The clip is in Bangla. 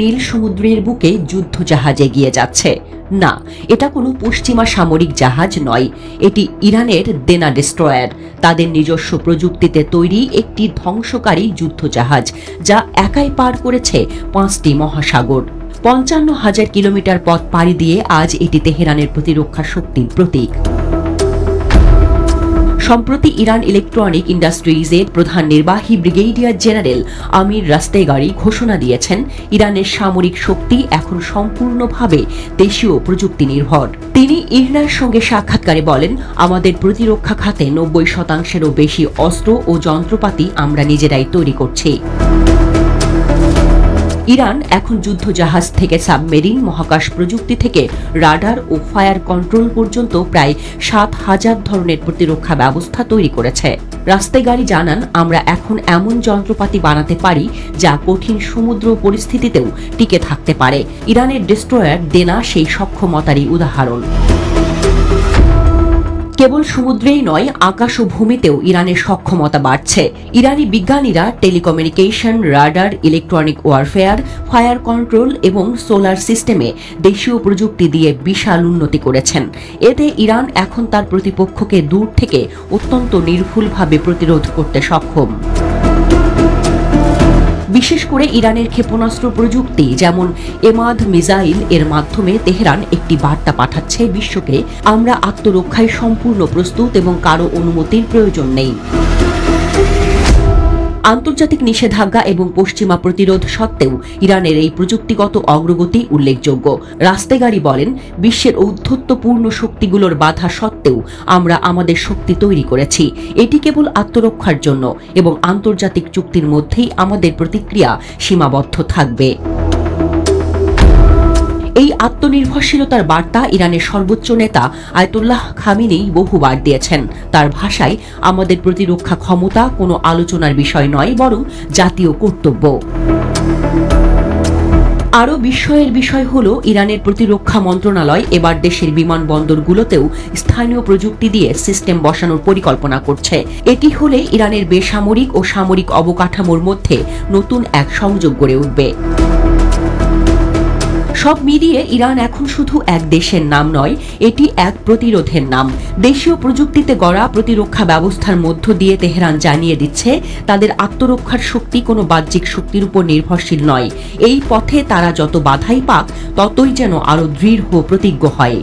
নীল সমুদ্রের বুকে যুদ্ধজাহাজ এগিয়ে যাচ্ছে। না, এটা কোনো পশ্চিমা সামরিক জাহাজ নয়, এটি ইরানের দেনা ডেস্ট্রয়ার, তাদের নিজস্ব প্রযুক্তিতে তৈরি একটি ধ্বংসকারী যুদ্ধজাহাজ, যা একাই পার করেছে 5টি মহাসাগর। 55,000 কিলোমিটার পথ পাড়ি দিয়ে আজ এটি তেহরানের প্রতিরক্ষা শক্তির প্রতীক। সম্প্রতি ইরান ইলেকট্রনিক ইন্ডাস্ট্রিজের প্রধান নির্বাহী ব্রিগেডিয়ার জেনারেল আমির রাস্তেগারি ঘোষণা দিয়েছেন, ইরানের সামরিক শক্তি এখন সম্পূর্ণভাবে দেশীয় প্রযুক্তি নির্ভর। তিনি ইরনার সঙ্গে সাক্ষাৎকারে বলেন, আমাদের প্রতিরক্ষা খাতে 90%-এরও বেশি অস্ত্র ও যন্ত্রপাতি আমরা নিজেরাই তৈরি করছি। ইরান এখন যুদ্ধজাহাজ থেকে সাবমেরিন, মহাকাশ প্রযুক্তি থেকে রাডার ও ফায়ার কন্ট্রোল পর্যন্ত প্রায় 7,000 ধরনের প্রতিরক্ষা ব্যবস্থা তৈরি করেছে। রাস্তেগারি জানান, আমরা এখন এমন যন্ত্রপাতি বানাতে পারি যা কঠিন সমুদ্র পরিস্থিতিতেও টিকে থাকতে পারে। ইরানের ডেস্ট্রয়ার দেনা সেই সক্ষমতারই উদাহরণ। কেবল সমুদ্রেই নয়, আকাশ ও ভূমিতেও ইরানের সক্ষমতা বাড়ছে। ইরানি বিজ্ঞানীরা telecommunication, radar, electronic warfare, fire control এবং সোলার সিস্টেমে দেশীয় প্রযুক্তি দিয়ে বিশাল উন্নতি করেছেন। এতে ইরান এখন তার প্রতিপক্ষকে দূর থেকে অত্যন্ত নির্ভুলভাবে প্রতিরোধ করতে সক্ষম। বিশেষ করে ইরানের ক্ষেপণাস্ত্র প্রযুক্তি যেমন এমাদ মিসাইল এর মাধ্যমে তেহরান একটি বার্তা পাঠাচ্ছে বিশ্বকে, আমরা আত্মরক্ষায় সম্পূর্ণ প্রস্তুত এবং কারো অনুমতির প্রয়োজন নেই। আন্তর্জাতিক নিষেধাজ্ঞা এবং পশ্চিমা প্রতিরোধ সত্ত্বেও ইরানের এই প্রযুক্তিগত অগ্রগতি উল্লেখযোগ্য। রাস্তেগারি বলেন, বিশ্বের ঔদ্ধত্যপূর্ণ শক্তিগুলোর বাধা সত্ত্বেও আমরা আমাদের শক্তি তৈরি করেছি। এটি কেবল আত্মরক্ষার জন্য এবং আন্তর্জাতিক চুক্তির মধ্যেই আমাদের প্রতিক্রিয়া সীমাবদ্ধ থাকবে। এই আত্মনির্ভরশীলতার বার্তা ইরানের সর্বোচ্চ নেতা আয়াতুল্লাহ খামেনি বহুবার দিয়েছেন। তার ভাষায়, আমাদের প্রতিরক্ষা ক্ষমতা কোনো আলোচনার বিষয় নয়, বরং জাতীয় কর্তব্য। আরও বিস্ময়ের বিষয় হল, ইরানের প্রতিরক্ষা মন্ত্রণালয় এবার দেশের বিমানবন্দরগুলোতেও স্থানীয় প্রযুক্তি দিয়ে সিস্টেম বসানোর পরিকল্পনা করছে। এটি হলে ইরানের বেসামরিক ও সামরিক অবকাঠামোর মধ্যে নতুন এক সংযোগ গড়ে উঠবে। সব মিলিয়ে ইরান এখন শুধু এক দেশের নাম নয়, এটি এক প্রতিরোধের নাম। দেশীয় প্রযুক্তিতে গড়া প্রতিরক্ষা ব্যবস্থার মধ্য দিয়ে তেহরান জানিয়ে দিচ্ছে, তাদের আত্মরক্ষার শক্তি কোনো বাহ্যিক শক্তির উপর নির্ভরশীল নয়। এই পথে তারা যত বাধাই পাক, ততই যেন আরো দৃঢ় প্রতিজ্ঞ হয়।